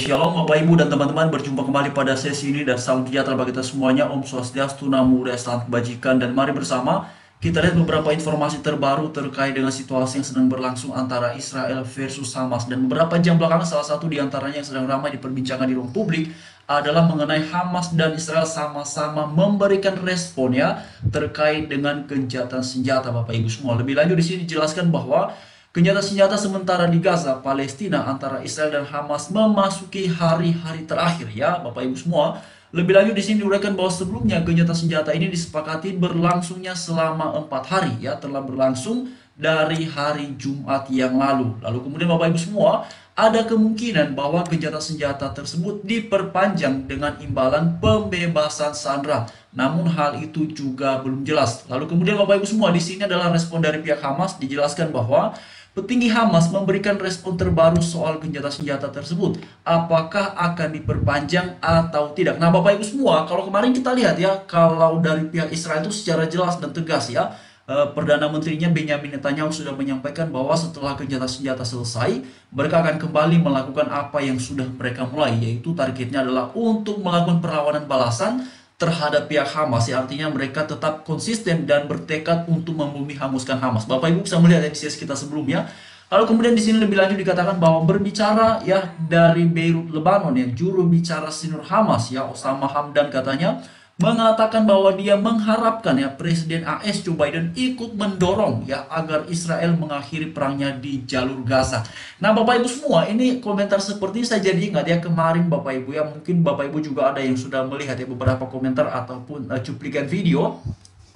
Shalom Bapak Ibu dan teman-teman, berjumpa kembali pada sesi ini dan salam sejahtera bagi kita semuanya. Om Swastiastu, Namo Buddhaya, Salam Kebajikan, dan mari bersama kita lihat beberapa informasi terbaru terkait dengan situasi yang sedang berlangsung antara Israel versus Hamas. Dan beberapa jam belakangan salah satu di antaranya yang sedang ramai diperbincangkan di ruang publik adalah mengenai Hamas dan Israel sama-sama memberikan respon ya terkait dengan gencatan senjata Bapak Ibu semua. Lebih lanjut di sini dijelaskan bahwa gencatan senjata sementara di Gaza, Palestina antara Israel dan Hamas memasuki hari-hari terakhir ya Bapak Ibu semua. Lebih lanjut di sini diuraikan bahwa sebelumnya gencatan senjata ini disepakati berlangsungnya selama 4 hari ya, telah berlangsung dari hari Jumat yang lalu. Lalu kemudian Bapak Ibu semua, ada kemungkinan bahwa gencatan senjata tersebut diperpanjang dengan imbalan pembebasan sandera. Namun hal itu juga belum jelas. Lalu kemudian Bapak Ibu semua, di sini adalah respon dari pihak Hamas, dijelaskan bahwa petinggi Hamas memberikan respon terbaru soal gencatan senjata tersebut. Apakah akan diperpanjang atau tidak? Nah Bapak Ibu semua, kalau kemarin kita lihat ya, kalau dari pihak Israel itu secara jelas dan tegas ya, Perdana Menterinya Benyamin Netanyahu sudah menyampaikan bahwa setelah gencatan senjata selesai, mereka akan kembali melakukan apa yang sudah mereka mulai, yaitu targetnya adalah untuk melakukan perlawanan balasan terhadap pihak Hamas ya, artinya mereka tetap konsisten dan bertekad untuk membumi hanguskan Hamas. Bapak Ibu bisa melihat di sesi kita sebelumnya. Lalu kemudian di sini lebih lanjut dikatakan bahwa berbicara ya dari Beirut Lebanon ya, juru bicara senior Hamas ya Osama Hamdan katanya mengatakan bahwa dia mengharapkan ya Presiden AS Joe Biden ikut mendorong ya agar Israel mengakhiri perangnya di jalur Gaza. Nah Bapak Ibu semua, ini komentar seperti ini saya jadi ingat ya kemarin Bapak Ibu ya, mungkin Bapak Ibu juga ada yang sudah melihat ya beberapa komentar ataupun cuplikan video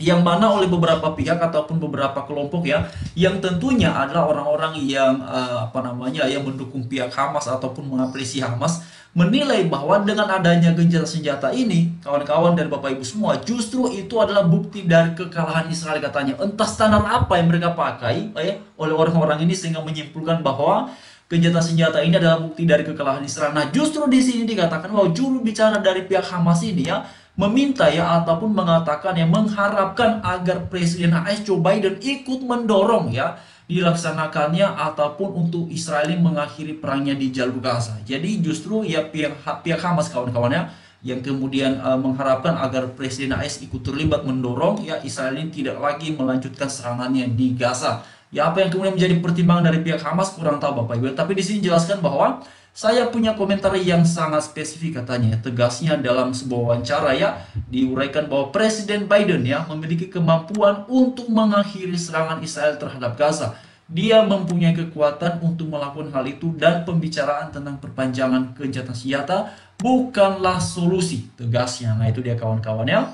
yang mana oleh beberapa pihak ataupun beberapa kelompok ya, yang tentunya adalah orang-orang yang yang mendukung pihak Hamas ataupun mengapresiasi Hamas, menilai bahwa dengan adanya gencatan senjata ini, kawan-kawan dan Bapak Ibu semua, justru itu adalah bukti dari kekalahan Israel katanya. Entah standar apa yang mereka pakai oleh orang-orang ini sehingga menyimpulkan bahwa gencatan senjata ini adalah bukti dari kekalahan Israel. Nah, justru di sini dikatakan bahwa juru bicara dari pihak Hamas ini ya meminta ya ataupun mengatakan yang mengharapkan agar Presiden AS Joe Biden ikut mendorong ya dilaksanakannya ataupun untuk Israel mengakhiri perangnya di jalur Gaza. Jadi justru ya pihak Hamas kawan-kawannya yang kemudian mengharapkan agar Presiden AS ikut terlibat mendorong ya Israel ini tidak lagi melanjutkan serangannya di Gaza. Ya apa yang kemudian menjadi pertimbangan dari pihak Hamas kurang tahu Bapak Ibu. Tapi di sini jelaskan bahwa saya punya komentar yang sangat spesifik katanya. Tegasnya dalam sebuah wawancara ya diuraikan bahwa Presiden Biden ya memiliki kemampuan untuk mengakhiri serangan Israel terhadap Gaza. Dia mempunyai kekuatan untuk melakukan hal itu dan pembicaraan tentang perpanjangan gencatan senjata bukanlah solusi, tegasnya. Nah itu dia kawan-kawannya.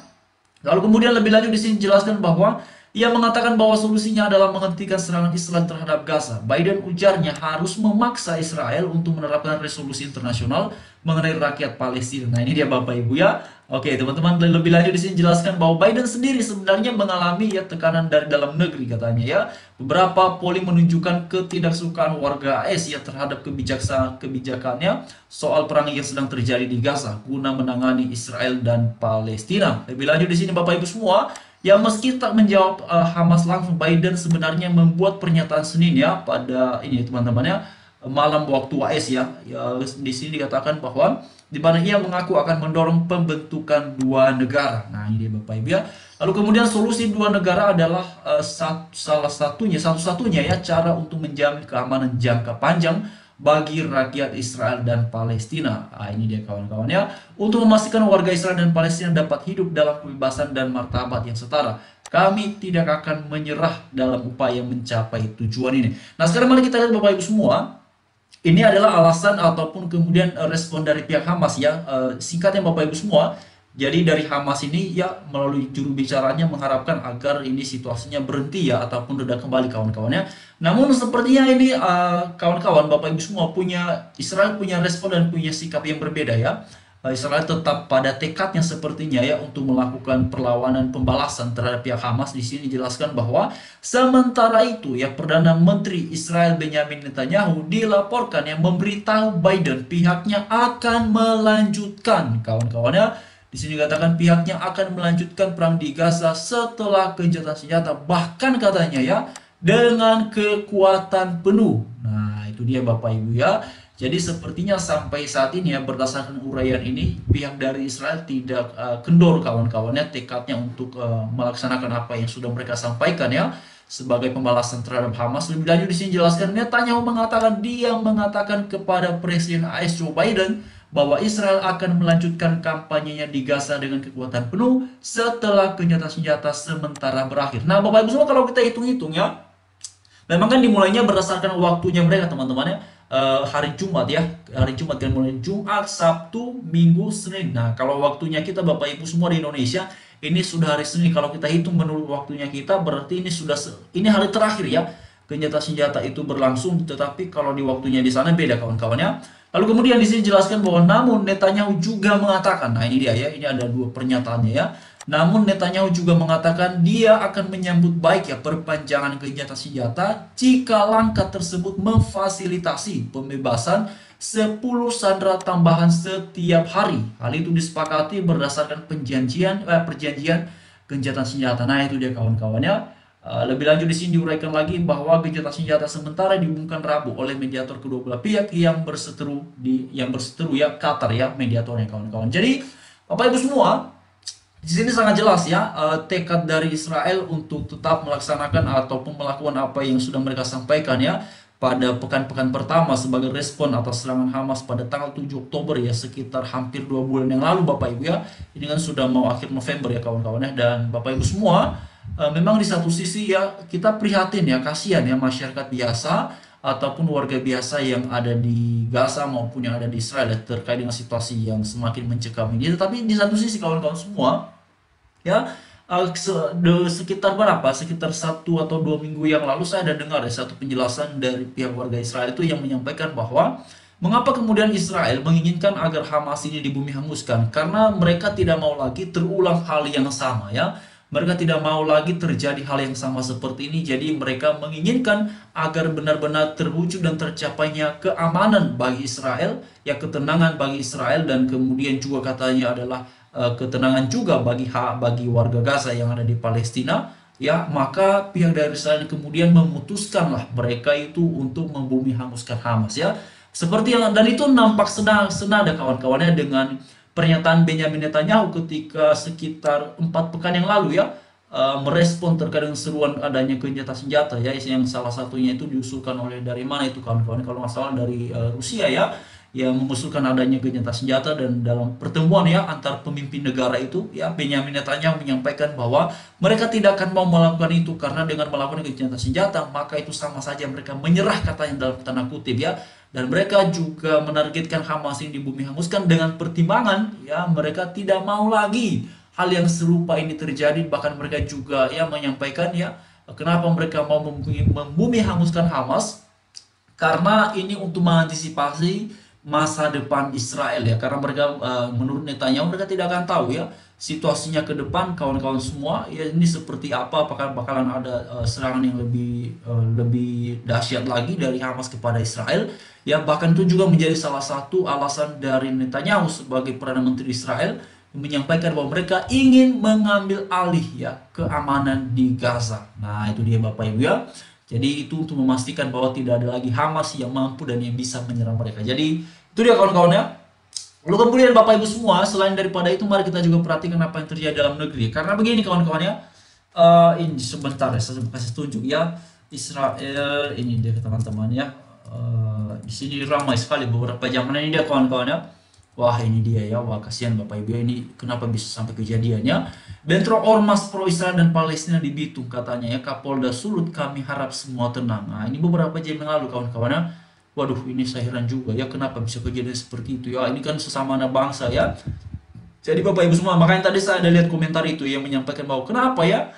Lalu kemudian lebih lanjut di sini jelaskan bahwa ia mengatakan bahwa solusinya adalah menghentikan serangan Israel terhadap Gaza. Biden ujarnya harus memaksa Israel untuk menerapkan resolusi internasional mengenai rakyat Palestina. Nah ini dia Bapak Ibu ya. Oke teman-teman, lebih lanjut di sini jelaskan bahwa Biden sendiri sebenarnya mengalami ya tekanan dari dalam negeri katanya ya. Beberapa polling menunjukkan ketidaksukaan warga AS ya terhadap kebijakannya soal perang yang sedang terjadi di Gaza guna menangani Israel dan Palestina. Lebih lanjut di sini Bapak Ibu semua, ya meski tak menjawab Hamas langsung, Biden sebenarnya membuat pernyataan Senin ya pada ini teman-teman ya, malam waktu AS ya. Di sini dikatakan bahwa di mana ia mengaku akan mendorong pembentukan dua negara. Nah ini dia Bapak Ibu ya. Lalu kemudian solusi dua negara adalah satu-satunya ya cara untuk menjamin keamanan jangka panjang bagi rakyat Israel dan Palestina. Nah, ini dia kawan-kawan ya. Untuk memastikan warga Israel dan Palestina dapat hidup dalam kebebasan dan martabat yang setara, kami tidak akan menyerah dalam upaya mencapai tujuan ini. Nah sekarang mari kita lihat Bapak Ibu semua. Ini adalah alasan ataupun kemudian respon dari pihak Hamas ya. Singkatnya Bapak Ibu semua, jadi dari Hamas ini ya melalui juru bicaranya mengharapkan agar ini situasinya berhenti ya ataupun reda kembali kawan-kawannya. Namun sepertinya ini kawan-kawan Bapak Ibu semua Israel punya respon dan punya sikap yang berbeda ya. Israel tetap pada tekadnya sepertinya ya untuk melakukan perlawanan pembalasan terhadap pihak Hamas. Di sini dijelaskan bahwa sementara itu ya Perdana Menteri Israel Benyamin Netanyahu dilaporkan yang memberitahu Biden pihaknya akan melanjutkan kawan-kawannya. Di sini dikatakan pihaknya akan melanjutkan perang di Gaza setelah gencatan senjata, bahkan katanya ya dengan kekuatan penuh. Nah itu dia Bapak Ibu ya. Jadi sepertinya sampai saat ini ya berdasarkan uraian ini pihak dari Israel tidak kendor kawan-kawannya tekadnya untuk melaksanakan apa yang sudah mereka sampaikan ya sebagai pembalasan terhadap Hamas. Lebih lanjut di sini jelaskan Netanyahu mengatakan dia mengatakan kepada Presiden AS Joe Biden bahwa Israel akan melanjutkan kampanyenya di Gaza dengan kekuatan penuh setelah gencatan senjata sementara berakhir. Nah, Bapak Ibu semua kalau kita hitung-hitung ya, memang kan dimulainya berdasarkan waktunya mereka teman-teman ya. Hari Jumat ya, hari Jumat kan mulai Jumat, Sabtu, Minggu, Senin. Nah kalau waktunya kita Bapak Ibu semua di Indonesia ini sudah hari Senin. Kalau kita hitung menurut waktunya kita berarti ini sudah ini hari terakhir ya gencatan senjata itu berlangsung. Tetapi kalau di waktunya di sana beda kawan-kawannya. Lalu kemudian di sini jelaskan bahwa namun Netanyahu juga mengatakan, nah ini dia ya, ini ada dua pernyataannya ya. Namun Netanyahu juga mengatakan dia akan menyambut baik ya perpanjangan gencatan senjata jika langkah tersebut memfasilitasi pembebasan 10 sandera tambahan setiap hari. Hal itu disepakati berdasarkan perjanjian gencatan senjata. Nah itu dia kawan-kawannya. Lebih lanjut di sini diuraikan lagi bahwa gencatan senjata sementara diumumkan Rabu oleh mediator kedua belah pihak yang berseteru ya Qatar ya mediatornya kawan-kawan. Jadi Bapak Ibu semua, di sini sangat jelas ya tekad dari Israel untuk tetap melaksanakan ataupun melakukan apa yang sudah mereka sampaikan ya pada pekan-pekan pertama sebagai respon atas serangan Hamas pada tanggal 7 Oktober ya sekitar hampir 2 bulan yang lalu Bapak Ibu ya. Ini kan sudah mau akhir November ya kawan-kawan ya, dan Bapak Ibu semua memang di satu sisi ya kita prihatin ya, kasihan ya masyarakat biasa ataupun warga biasa yang ada di Gaza maupun yang ada di Israel ya, terkait dengan situasi yang semakin mencekam ini. Tetapi di satu sisi kawan-kawan semua ya sekitar berapa? Sekitar 1 atau 2 minggu yang lalu saya ada dengar ya satu penjelasan dari pihak warga Israel itu yang menyampaikan bahwa mengapa kemudian Israel menginginkan agar Hamas ini di bumi hanguskan, karena mereka tidak mau lagi terulang hal yang sama ya. Mereka tidak mau lagi terjadi hal yang sama seperti ini. Jadi mereka menginginkan agar benar-benar terwujud dan tercapainya keamanan bagi Israel, ya ketenangan bagi Israel, dan kemudian juga katanya adalah ketenangan juga bagi warga Gaza yang ada di Palestina. Ya, maka pihak dari Israel kemudian memutuskanlah mereka itu untuk membumi hanguskan Hamas ya. Seperti yang dan itu nampak senada kawan-kawannya dengan pernyataan Benjamin Netanyahu ketika sekitar 4 pekan yang lalu ya merespon terkait dengan seruan adanya gencatan senjata ya, yang salah satunya itu diusulkan oleh dari mana itu kawan-kawan, kalau nggak salah dari Rusia ya, yang mengusulkan adanya gencatan senjata. Dan dalam pertemuan ya antar pemimpin negara itu ya Benjamin Netanyahu menyampaikan bahwa mereka tidak akan mau melakukan itu karena dengan melakukan gencatan senjata maka itu sama saja mereka menyerah, katanya dalam tanda kutip ya. Dan mereka juga menargetkan Hamas ini di bumi hanguskan dengan pertimbangan ya mereka tidak mau lagi hal yang serupa ini terjadi. Bahkan mereka juga ya menyampaikan ya kenapa mereka mau membumi hanguskan Hamas, karena ini untuk mengantisipasi masa depan Israel ya, karena mereka menurut Netanyahu mereka tidak akan tahu ya situasinya ke depan kawan-kawan semua ya ini seperti apa, apakah bakalan ada serangan yang lebih dahsyat lagi dari Hamas kepada Israel ya. Bahkan itu juga menjadi salah satu alasan dari Netanyahu sebagai Perdana Menteri Israel yang menyampaikan bahwa mereka ingin mengambil alih ya keamanan di Gaza. Nah itu dia Bapak Ibu ya. Jadi itu untuk memastikan bahwa tidak ada lagi Hamas yang mampu dan yang bisa menyerang mereka. Jadi itu dia kawan-kawan ya. Lalu kemudian Bapak Ibu semua, selain daripada itu mari kita juga perhatikan apa yang terjadi dalam negeri. Karena begini kawan-kawan ya, ini sebentar ya saya kasih tunjuk ya. Israel ini dia teman-teman ya. Di sini ramai sekali beberapa jam ini dia kawan-kawan ya. Wah ini dia ya, wah kasihan Bapak Ibu ini kenapa bisa sampai kejadiannya. Bentrok ormas pro Israel dan Palestina di Bitung katanya ya, Kapolda Sulut kami harap semua tenang. Nah ini beberapa jam yang lalu kawan-kawan ya. Waduh ini saya heran juga ya kenapa bisa kejadian seperti itu ya, ini kan sesama anak bangsa ya. Jadi Bapak Ibu semua, makanya tadi saya ada lihat komentar itu yang menyampaikan bahwa kenapa ya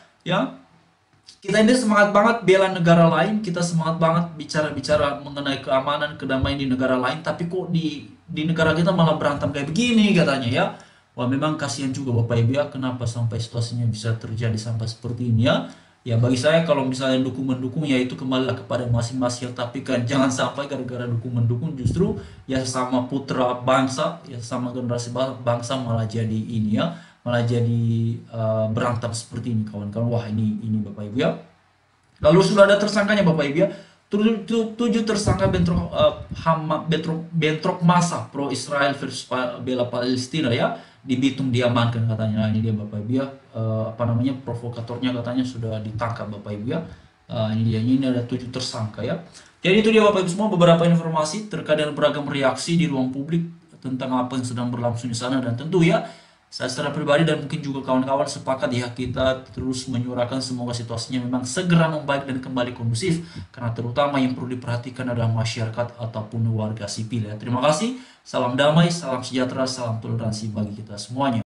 kita ini semangat banget bela negara lain, kita semangat banget bicara mengenai keamanan, kedamaian di negara lain, tapi kok di negara kita malah berantem kayak begini katanya ya. Wah memang kasihan juga Bapak Ibu ya, kenapa sampai situasinya bisa terjadi sampai seperti ini ya. Ya bagi saya kalau misalnya dukung-mendukung ya itu kembali kepada masing-masing, tapi kan jangan sampai gara-gara dukung-mendukung justru ya sama putra bangsa, ya sama generasi bangsa malah jadi ini ya, malah jadi berantem seperti ini kawan-kawan. Wah ini Bapak Ibu ya. Lalu sudah ada tersangkanya Bapak Ibu ya. Tujuh tersangka bentrok massa pro Israel versus bela Palestina ya di Bitung diamankan katanya. Nah, ini dia Bapak Ibu ya. Apa namanya, provokatornya katanya sudah ditangkap Bapak Ibu ya. Ini dia, ini ada 7 tersangka ya. Jadi itu dia Bapak Ibu semua, beberapa informasi terkait dengan beragam reaksi di ruang publik tentang apa yang sedang berlangsung di sana. Dan tentu ya, saya secara pribadi dan mungkin juga kawan-kawan sepakat ya, kita terus menyuarakan semoga situasinya memang segera membaik dan kembali kondusif, karena terutama yang perlu diperhatikan adalah masyarakat ataupun warga sipil ya. Terima kasih, salam damai, salam sejahtera, salam toleransi bagi kita semuanya.